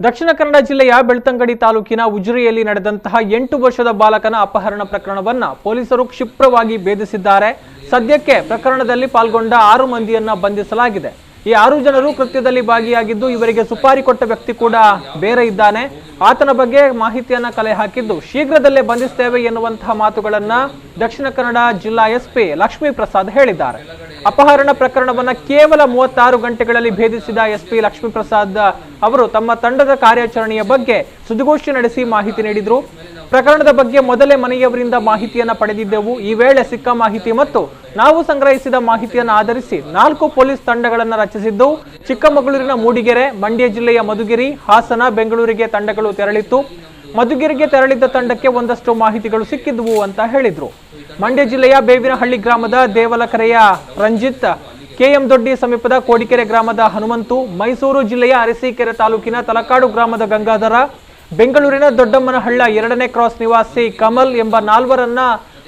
ದಕ್ಷಿಣ ಕನ್ನಡ ಜಿಲ್ಲೆಯ ಬೆಳ್ತಂಗಡಿ ತಾಲೂಕಿನ ಉಜಿರೆಯಲ್ಲಿ ನಡೆದಂತಹ 8 ವರ್ಷದ ಬಾಲಕನ ಅಪಹರಣ ಪ್ರಕರಣವನ್ನ ಪೊಲೀಸರು ಕ್ಷಿಪ್ರವಾಗಿ ಭೇದಿಸಿದ್ದಾರೆ. ಸದ್ಯಕ್ಕೆ ಪ್ರಕರಣದಲ್ಲಿ ಪಾಲ್ಗೊಂಡ 6 ಮಂದಿಯನ್ನ ಬಂಧಿಸಲಾಗಿದೆ. ಈ 6 ಜನರು ಕೃತ್ಯದಲ್ಲಿ ಭಾಗಿಯಾಗಿದ್ದು ಇವರಿಗೆ ಸುಪಾರಿ ಕೊಟ್ಟ ವ್ಯಕ್ತಿ ಕೂಡ ಬೇರೆ ಇದ್ದಾನೆ. ಆತನ ಬಗ್ಗೆ ಮಾಹಿತಿಯನ್ನ ಕಲೆ ಹಾಕಿದ್ದು ಶೀಘ್ರದಲ್ಲೇ ಬಂಧಿಸುತ್ತೇವೆ ಎನ್ನುವಂತಹ ಮಾತುಗಳನ್ನ ದಕ್ಷಿಣ ಕನ್ನಡ ಜಿಲ್ಲಾ ಎಸ್ಪಿ ಲಕ್ಷ್ಮೀ ಪ್ರಸಾದ್ ಹೇಳಿದ್ದಾರೆ. ಅಪಹರಣ ಪ್ರಕರಣವನ್ನ ಕೇವಲ 36 ಗಂಟೆಗಳಲ್ಲಿ ಭೇದಿಸಿದ ಎಸ್ಪಿ ಲಕ್ಷ್ಮೀ ಪ್ರಸಾದ್ ಅವರು ತಮ್ಮ ತಂಡದ ಕಾರ್ಯಾಚರಣೆಯ ಬಗ್ಗೆ ಸುದ್ದಿಗೋಷ್ಠಿ ನಡೆಸಿ ಮಾಹಿತಿ ನೀಡಿದರು. ಪ್ರಕರಣದ ಬಗ್ಗೆ ಮೊದಲೇ ಮನೆಯವರಿಂದ ಮಾಹಿತಿಯನ್ನ ಪಡೆದಿದ್ದೆವು. ಈ ವೇಳೆ ಸಿಕ್ಕ ಮಾಹಿತಿ ಮತ್ತು ನಾವು ಸಂಗ್ರಹಿಸಿದ ಮಾಹಿತಿಯನ್ನು ಆಧರಿಸಿ 4 ಪೊಲೀಸ್ ತಂಡಗಳನ್ನು ರಚಿಸಿದ್ದು ಚಿಕ್ಕಮಗಳೂರಿನ ಮೂಡಿಗೆರೆ, ಮಂಡ್ಯ ಜಿಲ್ಲೆಯ ಮಧುಗಿರಿ, ಹಾಸನ, ಬೆಂಗಳೂರಿಗೆ ತಂಡಗಳು ತೆರಳಿತ್ತು. ಮಧುಗಿರಿಗೆ ತೆರಳಿದ್ದ ತಂಡಕ್ಕೆ ಒಂದಷ್ಟು ಮಾಹಿತಿಗಳು ಸಿಕ್ಕಿದ್ವು ಅಂತ ಹೇಳಿದ್ರು. ಮಂಡ್ಯ ಜಿಲ್ಲೆಯ ಬೇವಿನಹಳ್ಳಿ ಗ್ರಾಮದ ದೇವಲಕೆರೆಯ ರಂಜಿತ್, ಕೆಎಂ ದೊಡ್ಡಿ ಸಮೀಪದ ಕೋಡಿಕೆರೆ ಗ್ರಾಮದ ಹನುಮಂತು, ಮೈಸೂರು ಜಿಲ್ಲೆಯ ಅರಸೀಕೆರೆ ತಾಲೂಕಿನ ತಲಕಾಡು ಗ್ರಾಮದ ಗಂಗಾಧರ, ಬೆಂಗಳೂರಿನ ದೊಡ್ಡಮ್ಮನಹಳ್ಳ 2ನೇ ಕ್ರಾಸ್ ನಿವಾಸಿ ಕಮಲ್ ಎಂಬ 4ರನ್ನ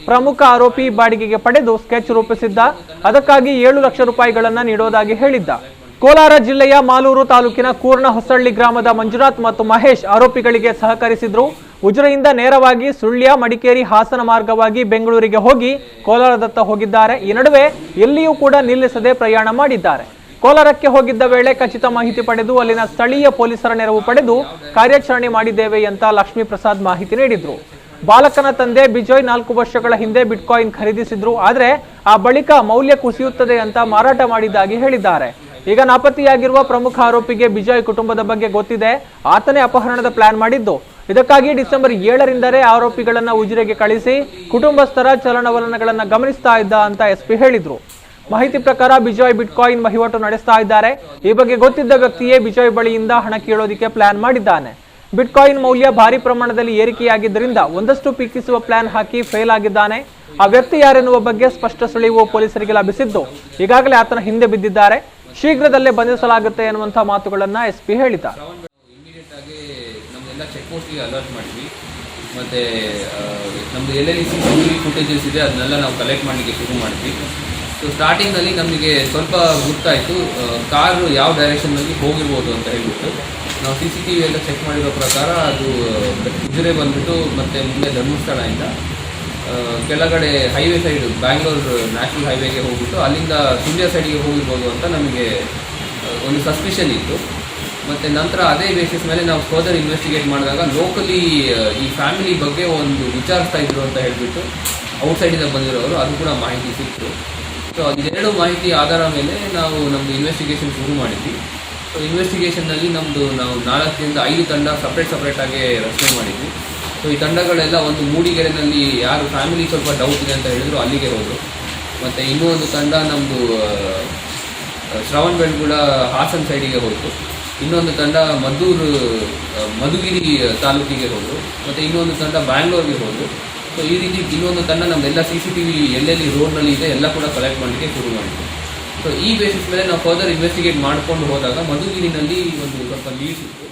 ಪ್ರಮುಖ ಆರೋಪಿ ಬಾಡಿಗೆಗೆ ಪಡೆದು ಸ್ಕೆಚ್ ರೂಪಿಸಿದ್ದ. ಅದಕ್ಕಾಗಿ 7 ಲಕ್ಷ ರೂಪಾಯಿಗಳನ್ನ ನೀಡೋದಾಗಿ ಹೇಳಿದ್ದ. ಕೋಲಾರ ಜಿಲ್ಲೆಯ ಮಾಲೂರು ತಾಲೂಕಿನ ಕೂರ್ಣ ಹೊಸಳ್ಳಿ ಗ್ರಾಮದ ಮಂಜುನಾಥ್ ಮತ್ತು ಮಹೇಶ್ ಆರೋಪಿಗಳಿಗೆ ಸಹಕರಿಸಿದ್ರು. ಉಜಿರೆಯಿಂದ ನೇರವಾಗಿ ಸುಳ್ಯ, ಮಡಿಕೇರಿ, ಹಾಸನ ಮಾರ್ಗವಾಗಿ ಬೆಂಗಳೂರಿಗೆ ಹೋಗಿ ಕೋಲಾರದತ್ತ ಹೋಗಿದ್ದಾರೆ. ಈ ನಡುವೆ ಎಲ್ಲಿಯೂ ಕೂಡ ನಿಲ್ಲಿಸದೆ ಪ್ರಯಾಣ ಮಾಡಿದ್ದಾರೆ. ಕೋಲಾರಕ್ಕೆ ಹೋಗಿದ್ದ ವೇಳೆ ಖಚಿತ ಮಾಹಿತಿ ಪಡೆದು ಅಲ್ಲಿನ ಸ್ಥಳೀಯ ಪೊಲೀಸರ ನೆರವು ಪಡೆದು ಕಾರ್ಯಾಚರಣೆ ಮಾಡಿದ್ದೇವೆ ಅಂತ ಲಕ್ಷ್ಮೀ ಪ್ರಸಾದ್ ಮಾಹಿತಿ ನೀಡಿದ್ರು. ಬಾಲಕನ ತಂದೆ ಬಿಜಾಯ್ 4 ವರ್ಷಗಳ ಹಿಂದೆ ಬಿಟ್ಕಾಯಿನ್ ಖರೀದಿಸಿದ್ರು. ಆದರೆ ಆ ಬಳಿಕ ಮೌಲ್ಯ ಕುಸಿಯುತ್ತದೆ ಅಂತ ಮಾರಾಟ ಮಾಡಿದ್ದಾಗಿ ಹೇಳಿದ್ದಾರೆ. ಈಗ ನಾಪತ್ತೆಯಾಗಿರುವ ಪ್ರಮುಖ ಆರೋಪಿಗೆ ಬಿಜಾಯ್ ಕುಟುಂಬದ ಬಗ್ಗೆ ಗೊತ್ತಿದೆ. ಆತನೇ ಅಪಹರಣದ ಪ್ಲಾನ್ ಮಾಡಿದ್ದು. ಇದಕ್ಕಾಗಿ ಡಿಸೆಂಬರ್ 7ರಿಂದಲೇ ಆರೋಪಿಗಳನ್ನ ಉಜಿರೆಗೆ ಕಳಿಸಿ ಕುಟುಂಬಸ್ಥರ ಚಲನವಲನಗಳನ್ನ ಗಮನಿಸ್ತಾ ಇದ್ದ ಅಂತ ಎಸ್ಪಿ ಹೇಳಿದ್ರು. ಮಾಹಿತಿ ಪ್ರಕಾರ ಬಿಜಾಯ್ ಬಿಟ್ಕಾಯಿನ್ ವಹಿವಾಟು ನಡೆಸ್ತಾ ಇದ್ದಾರೆ. ಈ ಬಗ್ಗೆ ಗೊತ್ತಿದ್ದ ವ್ಯಕ್ತಿಯೇ ಬಿಜಾಯ್ ಬಳಿಯಿಂದ ಹಣ ಕೇಳೋದಿಕ್ಕೆ ಪ್ಲಾನ್ ಮಾಡಿದ್ದಾನೆ. ಬಿಟ್ಕಾಯಿನ್ ಮೌಲ್ಯ ಭಾರಿ ಪ್ರಮಾಣದಲ್ಲಿ ಏರಿಕೆಯಾಗಿದ್ದರಿಂದ ಒಂದಷ್ಟು ಪೀಕಿಸುವ ಪ್ಲಾನ್ ಹಾಕಿ ಫೇಲ್ ಆಗಿದ್ದಾನೆ. ಆ ವ್ಯಕ್ತಿ ಯಾರೆನ್ನುವ ಬಗ್ಗೆ ಸ್ಪಷ್ಟ ಸುಳಿವು ಪೊಲೀಸರಿಗೆ ಲಭಿಸಿದ್ದು ಈಗಾಗಲೇ ಆತನ ಹಿಂದೆ ಬಿದ್ದಿದ್ದಾರೆ. ಶೀಘ್ರದಲ್ಲೇ ಬಂಧಿಸಲಾಗುತ್ತೆ ಎನ್ನುವಂತಹ ಮಾತುಗಳನ್ನ ಎಸ್ಪಿ ಹೇಳಿದ್ದಾರೆ. ಮತ್ತೆ ನಮ್ದು ಎಲ್ಲೆಲ್ಲಿ CCTV ಫುಟೇಜಸ್ ಇದೆ ಅದನ್ನೆಲ್ಲ ನಾವು ಕಲೆಕ್ಟ್ ಮಾಡಲಿಕ್ಕೆ ಶುರು ಮಾಡಿದ್ವಿ. ಸೊ ಸ್ಟಾರ್ಟಿಂಗ್ನಲ್ಲಿ ನಮಗೆ ಸ್ವಲ್ಪ ಗೊತ್ತಾಯಿತು ಕಾರು ಯಾವ ಡೈರೆಕ್ಷನ್ನಲ್ಲಿ ಹೋಗಿರ್ಬೋದು ಅಂತ ಹೇಳ್ಬಿಟ್ಟು ನಾವು CCTV ಎಲ್ಲ ಚೆಕ್ ಮಾಡಿರೋ ಪ್ರಕಾರ ಅದು ಉಜಿರೆ ಬಂದ್ಬಿಟ್ಟು ಮತ್ತು ಮುಂದೆ ಧರ್ಮಸ್ಥಳದಿಂದ ಕೆಳಗಡೆ ಹೈವೇ ಸೈಡು ಬ್ಯಾಂಗ್ಳೂರು ನ್ಯಾಷನಲ್ ಹೈವೇಗೆ ಹೋಗ್ಬಿಟ್ಟು ಅಲ್ಲಿಂದ ಸುಳ್ಯ ಸೈಡಿಗೆ ಹೋಗಿರ್ಬೋದು ಅಂತ ನಮಗೆ ಒಂದು ಸಸ್ಪಿಷನ್ ಇತ್ತು. ಮತ್ತು ನಂತರ ಅದೇ ಬೇಸಿಸ್ ಮೇಲೆ ನಾವು ಫರ್ದರ್ ಇನ್ವೆಸ್ಟಿಗೇಟ್ ಮಾಡಿದಾಗ ಲೋಕಲಿ ಈ ಫ್ಯಾಮಿಲಿ ಬಗ್ಗೆ ಒಂದು ವಿಚಾರಿಸ್ತಾ ಇದ್ರು ಅಂತ ಹೇಳಿಬಿಟ್ಟು ಔಟ್ಸೈಡಿಂದ ಬಂದಿರೋರು ಅದು ಕೂಡ ಮಾಹಿತಿ ಸಿಕ್ತು. ಸೊ ಅದೆರಡು ಮಾಹಿತಿ ಆಧಾರ ಮೇಲೆ ನಾವು ನಮ್ಮದು ಇನ್ವೆಸ್ಟಿಗೇಷನ್ ಶುರು ಮಾಡಿದ್ವಿ. ಸೊ ಇನ್ವೆಸ್ಟಿಗೇಷನ್ನಲ್ಲಿ ನಾವು 4ರಿಂದ 5 ತಂಡ ಸಪ್ರೇಟಾಗಿ ರಚನೆ ಮಾಡಿದ್ವಿ. ಸೊ ಈ ತಂಡಗಳೆಲ್ಲ ಒಂದು ಮೂಡಿಗೆರೆನಲ್ಲಿ ಯಾರು ಫ್ಯಾಮಿಲಿ ಸ್ವಲ್ಪ ಡೌಟ್ ಇದೆ ಅಂತ ಹೇಳಿದ್ರು ಅಲ್ಲಿಗೆ ಹೋದರು. ಮತ್ತು ಇನ್ನೂ ಒಂದು ತಂಡ ನಮ್ಮದು ಶ್ರವಣಬೆಳಗೊಳ ಹಾಸನ ಸೈಡಿಗೆ ಹೋಯಿತು. ಇನ್ನೊಂದು ತಂಡ ಮಧುಗಿರಿ ತಾಲೂಕಿಗೆ ಹೋದರು. ಮತ್ತು ಇನ್ನೊಂದು ತಂಡ ಬ್ಯಾಂಗ್ಳೂರಿಗೆ ಹೋದರು. ಸೊ ಈ ರೀತಿ ಇನ್ನೊಂದು ತಂಡ ನಮ್ಮೆಲ್ಲ CCTV ಎಲ್ಲೆಲ್ಲಿ ರೋಡ್ನಲ್ಲಿ ಇದೆ ಎಲ್ಲ ಕೂಡ ಕಲೆಕ್ಟ್ ಮಾಡಲಿಕ್ಕೆ ಶುರು ಮಾಡಿದ್ವಿ. ಸೊ ಈ ಬೇಸಿಸ್ ಮೇಲೆ ನಾವು ಫರ್ದರ್ ಇನ್ವೆಸ್ಟಿಗೇಟ್ ಮಾಡಿಕೊಂಡು ಹೋದಾಗ ಮಧುಗಿರಿನಲ್ಲಿ ಒಂದು ಸ್ವಲ್ಪ ಲೀಡ್ಸ್ ಇತ್ತು.